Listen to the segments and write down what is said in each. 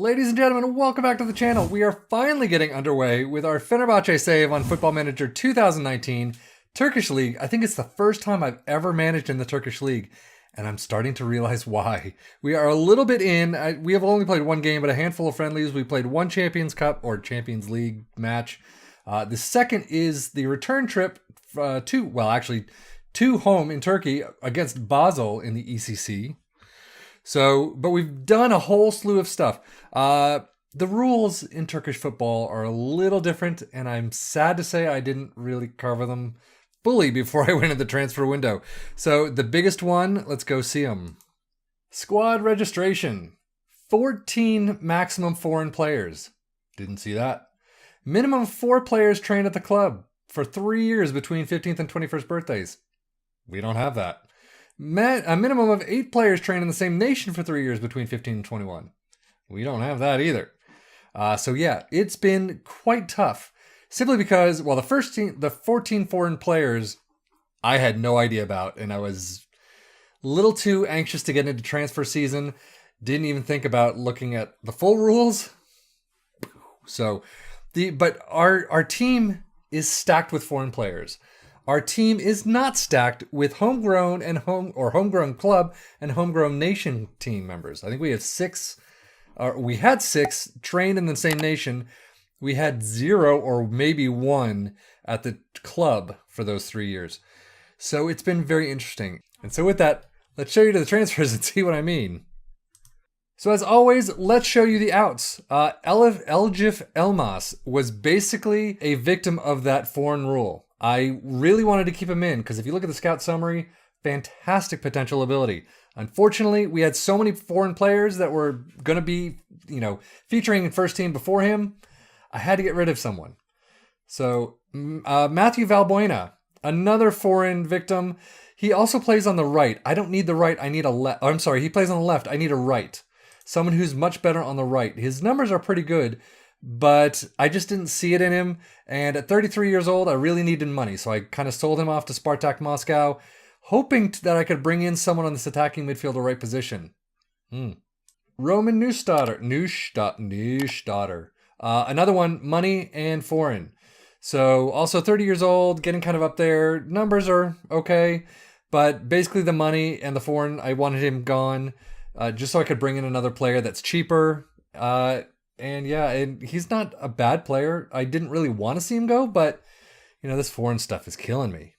Ladies and gentlemen, welcome back to the channel. We are finally getting underway with our Fenerbahçe save on Football Manager 2019 Turkish League. I think it's the first time I've ever managed in the Turkish League, and I'm starting to realize why. We are a little bit in. We have only played one game, but a handful of friendlies. We played one Champions Cup or Champions League match. The second is the return trip to home in Turkey against Basel in the ECC. So, but we've done a whole slew of stuff. The rules in Turkish football are a little different, and I'm sad to say I didn't really cover them fully before I went in the transfer window. So the biggest one, let's go see them. Squad registration. 14 maximum foreign players. Didn't see that. Minimum 4 players trained at the club for 3 years between 15th and 21st birthdays. We don't have that. A minimum of 8 players trained in the same nation for 3 years between 15 and 21. We don't have that either. So yeah, it's been quite tough. Simply because, well, the 14 foreign players, I had no idea about, and I was a little too anxious to get into transfer season. Didn't even think about looking at the full rules. So, but our team is stacked with foreign players. Our team is not stacked with homegrown and homegrown club and homegrown nation team members. I think we have 6. We had 6 trained in the same nation. We had 0 or maybe 1 at the club for those 3 years. So it's been very interesting. And so with that, let's show you to the transfers and see what I mean. So as always, let's show you the outs. Elgif Elmas was basically a victim of that foreign rule. I really wanted to keep him in because if you look at the scout summary, fantastic potential ability. Unfortunately, we had so many foreign players that were going to be, featuring in first team before him. I had to get rid of someone. So Matthew Valbuena, another foreign victim. He also plays on the right. I don't need the right. I need a left. I'm sorry. He plays on the left. I need a right. Someone who's much better on the right. His numbers are pretty good, but I just didn't see it in him. And at 33 years old, I really needed money. So I kind of sold him off to Spartak Moscow, hoping that I could bring in someone on this attacking midfield or right position. Roman Neustaedter. Another one, money and foreign. So also 30 years old, getting kind of up there. Numbers are okay, but basically the money and the foreign, I wanted him gone just so I could bring in another player that's cheaper. And he's not a bad player. I didn't really want to see him go, but this foreign stuff is killing me.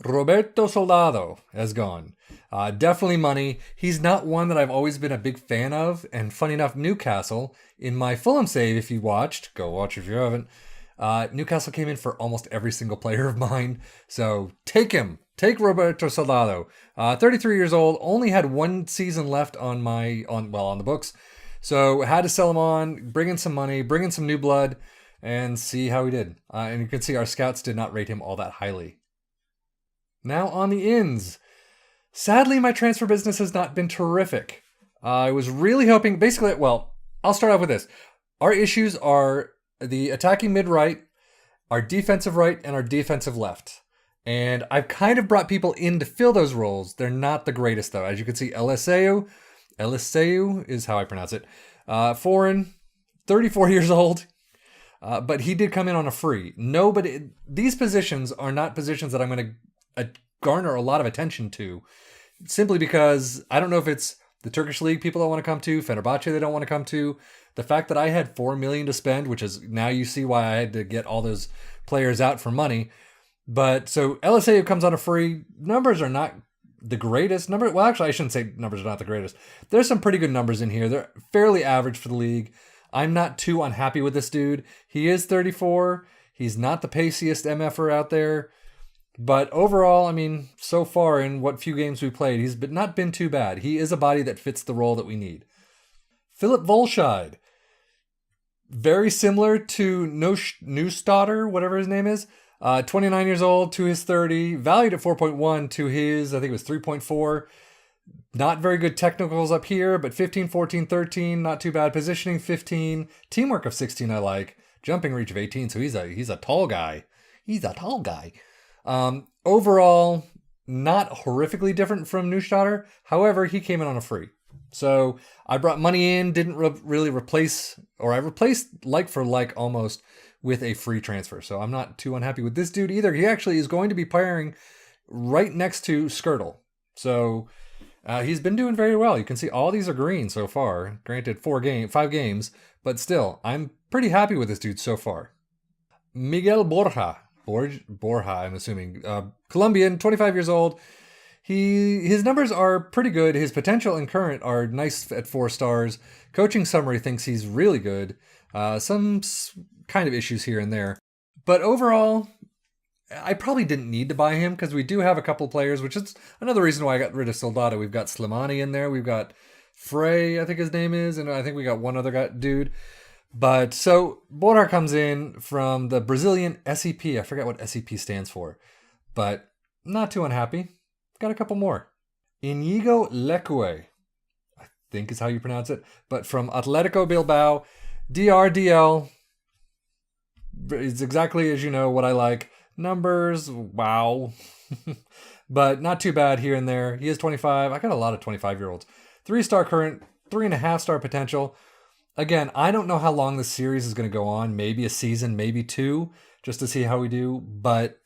Roberto Soldado has gone. Definitely money. He's not one that I've always been a big fan of. And funny enough, Newcastle, in my Fulham save, if you watched, go watch if you haven't, Newcastle came in for almost every single player of mine. So take him. Take Roberto Soldado. 33 years old, only had 1 season left on the books. So had to sell him on, bring in some money, bring in some new blood, and see how he did. And you can see our scouts did not rate him all that highly. Now on the ins. Sadly, my transfer business has not been terrific. I was really hoping, I'll start off with this. Our issues are the attacking mid-right, our defensive right, and our defensive left. And I've kind of brought people in to fill those roles. They're not the greatest, though. As you can see, Eliseu is how I pronounce it. Foreign, 34 years old, but he did come in on a free. These positions are not positions that I'm going to garner a lot of attention to, simply because I don't know if it's the Turkish League people don't want to come to, Fenerbahçe they don't want to come to. The fact that I had $4 million to spend, which is now you see why I had to get all those players out for money. But so Eliseu comes on a free. Numbers are not the greatest. I shouldn't say numbers are not the greatest. There's some pretty good numbers in here. They're fairly average for the league. I'm not too unhappy with this dude. He is 34. He's not the paciest MFer out there. But overall, so far in what few games we played, he's not been too bad. He is a body that fits the role that we need. Philip Volscheid. Very similar to Neustaedter, whatever his name is. 29 years old to his 30. Valued at 4.1 to his, I think it was 3.4. Not very good technicals up here, but 15, 14, 13. Not too bad. Positioning 15. Teamwork of 16 I like. Jumping reach of 18, so he's a tall guy. Overall, not horrifically different from Neustaedter. However, he came in on a free. So I brought money in, didn't really replace, or I replaced like for like almost with a free transfer. So I'm not too unhappy with this dude either. He actually is going to be pairing right next to Skirtle. So he's been doing very well. You can see all these are green so far. Granted, 5 games, but still, I'm pretty happy with this dude so far. Miguel Borja. Borja, I'm assuming. Colombian, 25 years old. His numbers are pretty good. His potential and current are nice at 4 stars. Coaching summary thinks he's really good. Some kind of issues here and there. But overall, I probably didn't need to buy him because we do have a couple players, which is another reason why I got rid of Soldado. We've got Slimani in there. We've got Frey, I think his name is. And I think we got one other dude. But so Borja comes in from the Brazilian SEP. I forget what SEP stands for. But not too unhappy. Got a couple more. Inigo Leque, I think is how you pronounce it. But from Atletico Bilbao, DRDL. It's exactly as you know what I like. Numbers, wow. But not too bad here and there. He is 25. I got a lot of 25-year-olds. 3-star current, 3.5-star potential. Again, I don't know how long this series is going to go on. Maybe a season, maybe 2, just to see how we do. But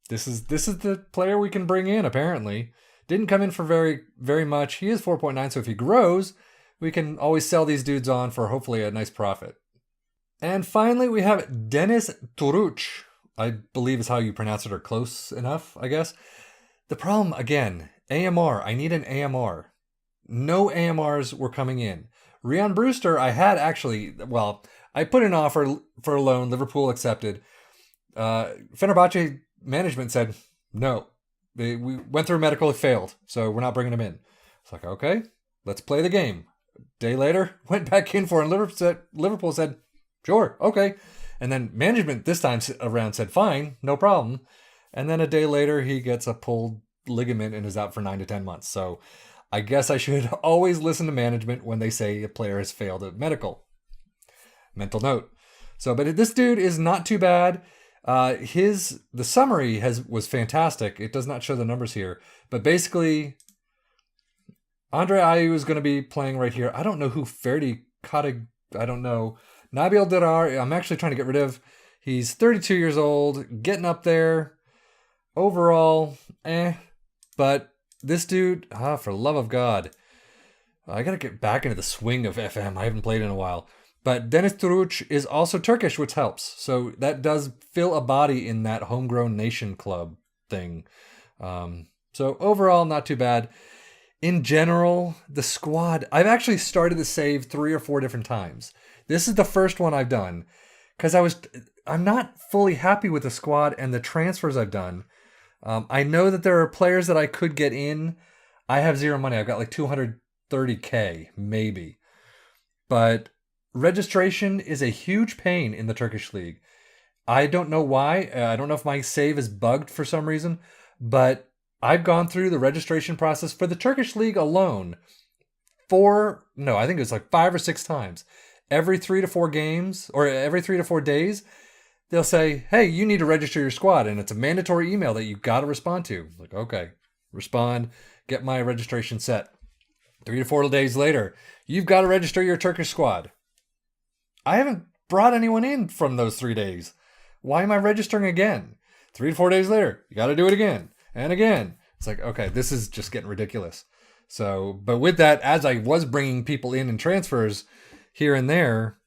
this is the player we can bring in, apparently. Didn't come in for very, very much. He is 4.9, so if he grows, we can always sell these dudes on for hopefully a nice profit. And finally, we have Denis Turuch. I believe is how you pronounce it, or close enough, I guess. The problem, again, AMR. I need an AMR. No AMRs were coming in. Rian Brewster, I had actually, well, I put an offer for a loan. Liverpool accepted. Fenerbahçe management said, no. We went through medical, it failed, so we're not bringing him in. It's like, okay, let's play the game. A day later, went back in for it, and Liverpool said, sure, okay. And then management this time around said, fine, no problem. And then a day later, he gets a pulled ligament and is out for 9 to 10 months. So I guess I should always listen to management when they say a player has failed at medical. Mental note. So, but this dude is not too bad. The summary was fantastic. It does not show the numbers here. But basically, Andre Ayew is going to be playing right here. I don't know who Ferdi Kadig, I don't know. Nabil Dirar, I'm actually trying to get rid of. He's 32 years old, getting up there. Overall, But this dude, for the love of God, I got to get back into the swing of FM. I haven't played in a while. But Denis Turuch is also Turkish, which helps. So that does fill a body in that homegrown nation club thing. So overall, not too bad. In general, the squad, I've actually started to save 3 or 4 different times. This is the first one I've done because I'm not fully happy with the squad and the transfers I've done. I know that there are players that I could get in. I have 0 money. I've got like 230K, maybe. But registration is a huge pain in the Turkish league. I don't know why. I don't know if my save is bugged for some reason, but I've gone through the registration process for the Turkish league alone I think it was like 5 or 6 times. Every 3 to 4 games, or every 3 to 4 days, they'll say, hey, you need to register your squad, and it's a mandatory email that you got to respond to. Like, okay, respond, get my registration set. 3 to 4 days later, you've got to register your Turkish squad. I haven't brought anyone in from those 3 days. Why am I registering again? 3 to 4 days later, you got to do it again and again. It's like, okay, this is just getting ridiculous. So, but with that, as I was bringing people in transfers here and there,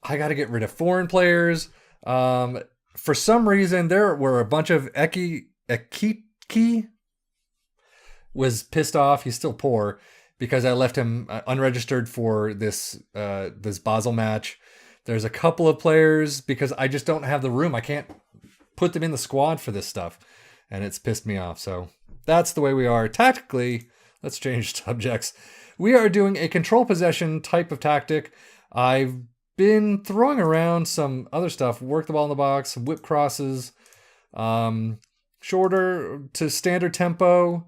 I got to get rid of foreign players. For some reason, there were a bunch of Ekiki was pissed off. He's still poor because I left him unregistered for this Basel match. There's a couple of players because I just don't have the room. I can't put them in the squad for this stuff, and it's pissed me off. So that's the way we are. Tactically, let's change subjects. We are doing a control possession type of tactic. I've been throwing around some other stuff. Work the ball in the box, whip crosses, shorter to standard tempo.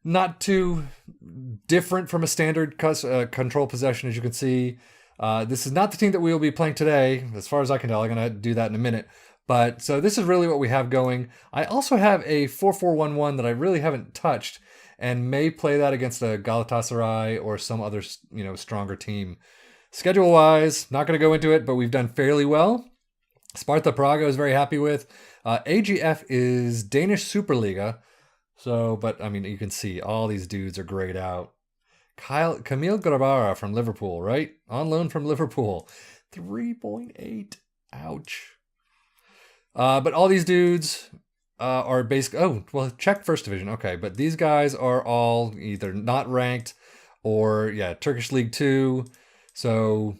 Not too different from a standard control possession, as you can see. This is not the team that we will be playing today, as far as I can tell. I'm going to do that in a minute. But so this is really what we have going. I also have a 4-4-1-1 that I really haven't touched. and may play that against a Galatasaray or some other, stronger team. Schedule-wise, not going to go into it, but we've done fairly well. Sparta Prague I was very happy with. AGF is Danish Superliga. So, but I mean, you can see all these dudes are grayed out. Camille Grabara from Liverpool, right? On loan from Liverpool. 3.8. Ouch. But all these dudes are basically... Czech First Division. Okay, but these guys are all either not ranked or, Turkish League 2. So,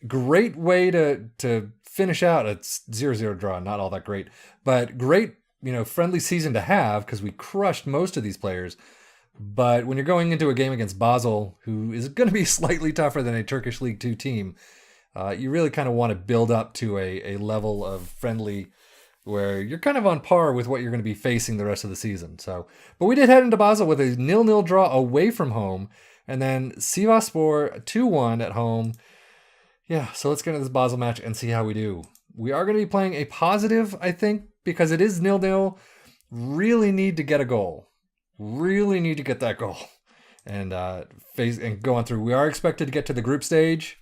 great way to finish out a 0-0 draw. Not all that great. But great, friendly season to have because we crushed most of these players. But when you're going into a game against Basel, who is going to be slightly tougher than a Turkish League 2 team, you really kind of want to build up to a level of friendly where you're kind of on par with what you're going to be facing the rest of the season. So, but we did head into Basel with a 0-0 draw away from home, and then Sivasspor 2-1 at home. Yeah, so let's get into this Basel match and see how we do. We are going to be playing a positive, I think, because it is 0-0. Really need to get a goal. Really need to get that goal and go on through. We are expected to get to the group stage.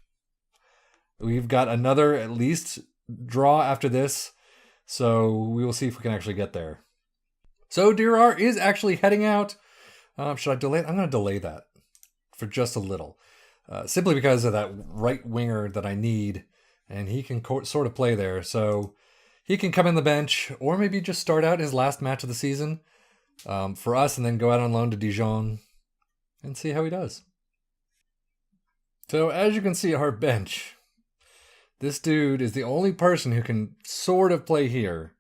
We've got another at least draw after this, so we will see if we can actually get there. So Durar is actually heading out. Should I delay it? I'm going to delay that for just a little, simply because of that right winger that I need, and he can sort of play there. So he can come in the bench or maybe just start out his last match of the season. For us, and then go out on loan to Dijon and see how he does. So as you can see, our bench, this dude is the only person who can sort of play here,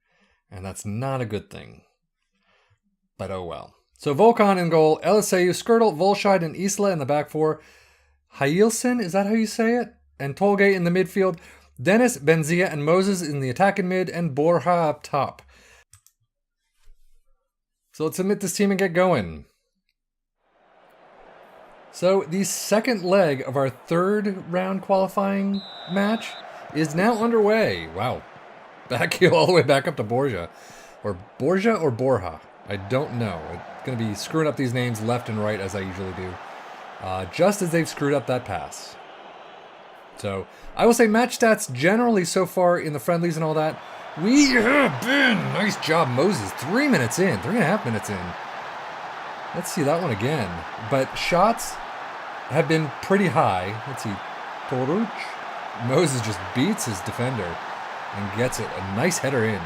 and that's not a good thing. But oh well. So Volkan in goal, Eliseu, Skirtle, Volscheid, and Isla in the back four. Hailson, is that how you say it? And Tolgay in the midfield. Dennis, Benzia, and Moses in the attacking mid, and Borja up top. So let's submit this team and get going. So the second leg of our third round qualifying match is now underway. Wow. Back heel all the way back up to Borja. Or Borja or Borja. I don't know. I'm going to be screwing up these names left and right as I usually do. Just as they've screwed up that pass. So I will say match stats generally so far in the friendlies and all that. We have been. Nice job, Moses. 3 minutes in. 3.5 minutes in. Let's see that one again. But shots have been pretty high. Let's see. Toruch. Moses just beats his defender and gets it. A nice header in.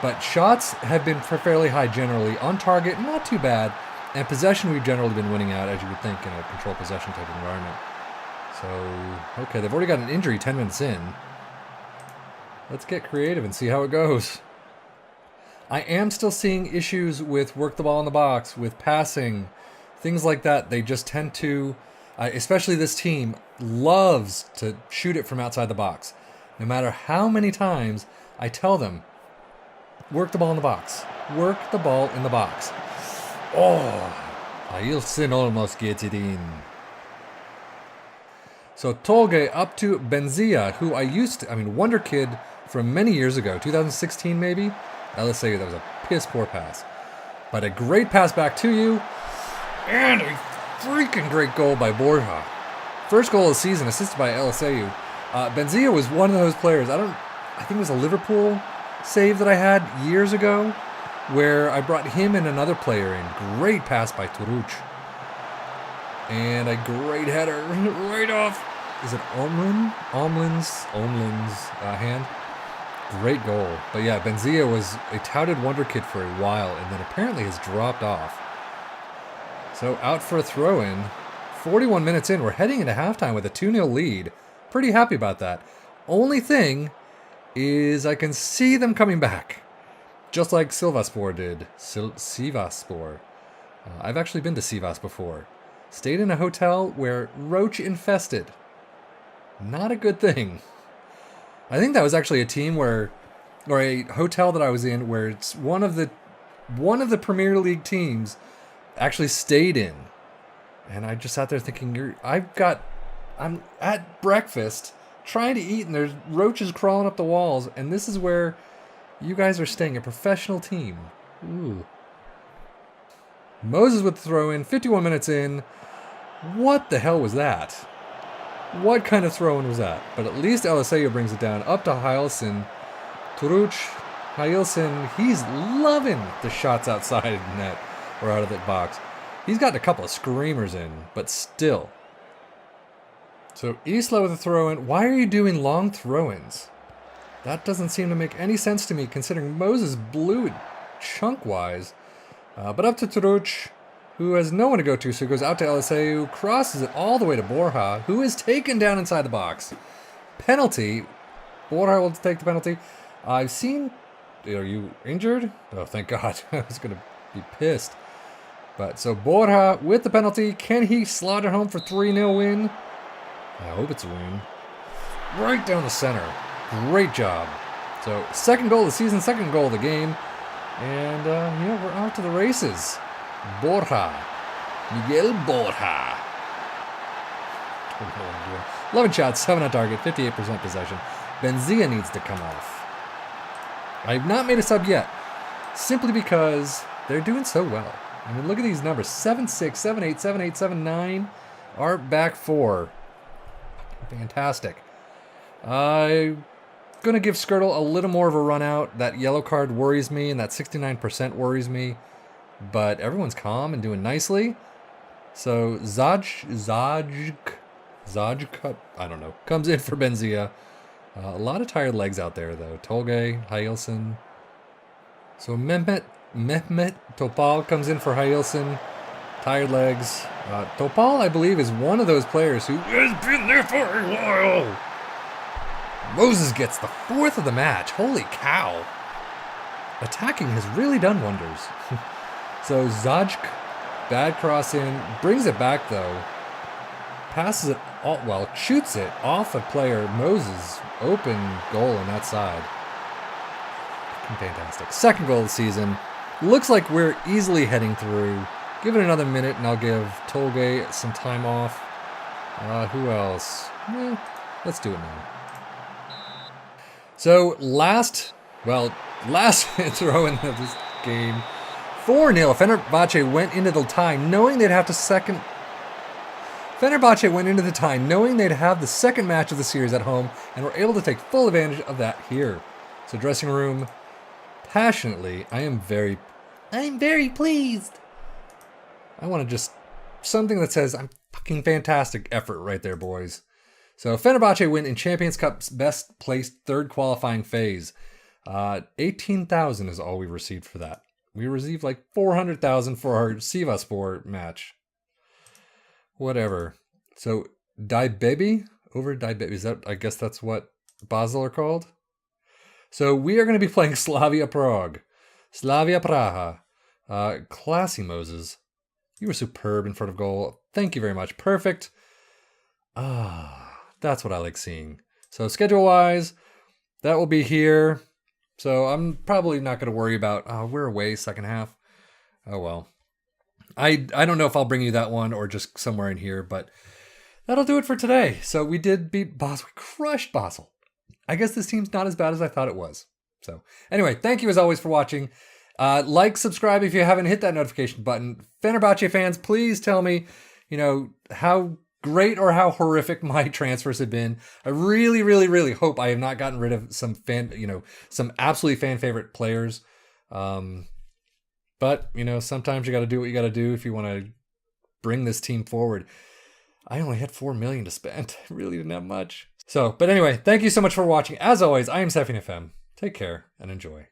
But shots have been fairly high generally. On target, not too bad. And possession, we've generally been winning out, as you would think, in a control possession type of environment. So, okay, they've already got an injury 10 minutes in. Let's get creative and see how it goes. I am still seeing issues with work the ball in the box, with passing, things like that. They just tend to, especially this team, loves to shoot it from outside the box. No matter how many times I tell them, work the ball in the box. Work the ball in the box. Oh, Ailson almost gets it in. So Tolge up to Benzia, who Wonder Kid from many years ago, 2016 maybe. Let's say that was a piss poor pass. But a great pass back to you. And a freaking great goal by Borja. First goal of the season, assisted by Eliseu. Benzia was one of those players. I think it was a Liverpool save that I had years ago, where I brought him and another player in. Great pass by Turuch. And a great header right off. Is it Omlin's hand? Great goal. But yeah, Benzia was a touted wonder kid for a while and then apparently has dropped off. So out for a throw-in. 41 minutes in, we're heading into halftime with a 2-0 lead. Pretty happy about that. Only thing is I can see them coming back. Just like Sivasspor did. Sivasspor. I've actually been to Sivas before. Stayed in a hotel where roach infested. Not a good thing. I think that was actually a team or a hotel that I was in where it's one of the Premier League teams actually stayed in. And I just sat there thinking, I'm at breakfast trying to eat and there's roaches crawling up the walls and this is where you guys are staying, a professional team. Ooh. Moses with the throw in, 51 minutes in. What the hell was that? What kind of throw-in was that? But at least LSAU brings it down up to Heilson. Turuch, Heilson, he's loving the shots outside of the net or out of that box. He's gotten a couple of screamers in, but still. So Isla with a throw-in. Why are you doing long throw-ins? That doesn't seem to make any sense to me considering Moses blew it chunk-wise. But up to Turuch, who has no one to go to, so he goes out to LSAU, crosses it all the way to Borja, who is taken down inside the box. Penalty. Borja will take the penalty. I've seen... Are you injured? Oh, thank God. I was going to be pissed. But so Borja with the penalty. Can he slot it home for 3-0 win? I hope it's a win. Right down the center. Great job. So second goal of the season, second goal of the game. And, we're out to the races. Borja. Miguel Borja. 11 shots, 7 on target, 58% possession. Benzia needs to come off. I've not made a sub yet, simply because they're doing so well. I mean, look at these numbers. 7-6, 7-8, 7-8, 7-9. Our back four. Fantastic. I'm going to give Skirtle a little more of a run out. That yellow card worries me, and that 69% worries me. But everyone's calm and doing nicely. So Zaj, I don't know, comes in for Benzia. A lot of tired legs out there, though. Tolgay, Heilson. So Mehmet Topal comes in for Heilson. Tired legs. Topal, I believe, is one of those players who has been there for a while. Moses gets the 4th of the match. Holy cow. Attacking has really done wonders. So Zajk, bad cross in, brings it back though. Passes it, shoots it off a player. Moses, open goal on that side. Fantastic. Second goal of the season. Looks like we're easily heading through. Give it another minute and I'll give Tolgay some time off. Who else? Let's do it now. So last throw in of this game. 4-0. Fenerbahçe went into the tie knowing they'd have to Fenerbahçe went into the tie knowing they'd have the second match of the series at home and were able to take full advantage of that here. So dressing room, passionately, I am very pleased. I want to just, something that says, I'm fucking fantastic effort right there, boys. So Fenerbahçe win in Champions Cup's best placed third qualifying phase. 18,000 is all we received for that. We received like 400,000 for our Sivasspor match. Whatever. So Daibebi over Daibebi. Is that? I guess that's what Basel are called. So we are going to be playing Slavia Prague. Slavia Praha. Classy Moses. You were superb in front of goal. Thank you very much. Perfect. That's what I like seeing. So schedule-wise, that will be here. So I'm probably not going to worry about, we're away second half. Oh, well. I don't know if I'll bring you that one or just somewhere in here, but that'll do it for today. So we did beat Basel. We crushed Basel. I guess this team's not as bad as I thought it was. So anyway, thank you as always for watching. Like, subscribe if you haven't hit that notification button. Fenerbahçe fans, please tell me, how great or how horrific my transfers have been. I really, really, really hope I have not gotten rid of some some absolutely fan favorite players. But, sometimes you got to do what you got to do if you want to bring this team forward. I only had 4 million to spend. I really didn't have much. But anyway, thank you so much for watching. As always, I am sefian.FM. Take care and enjoy.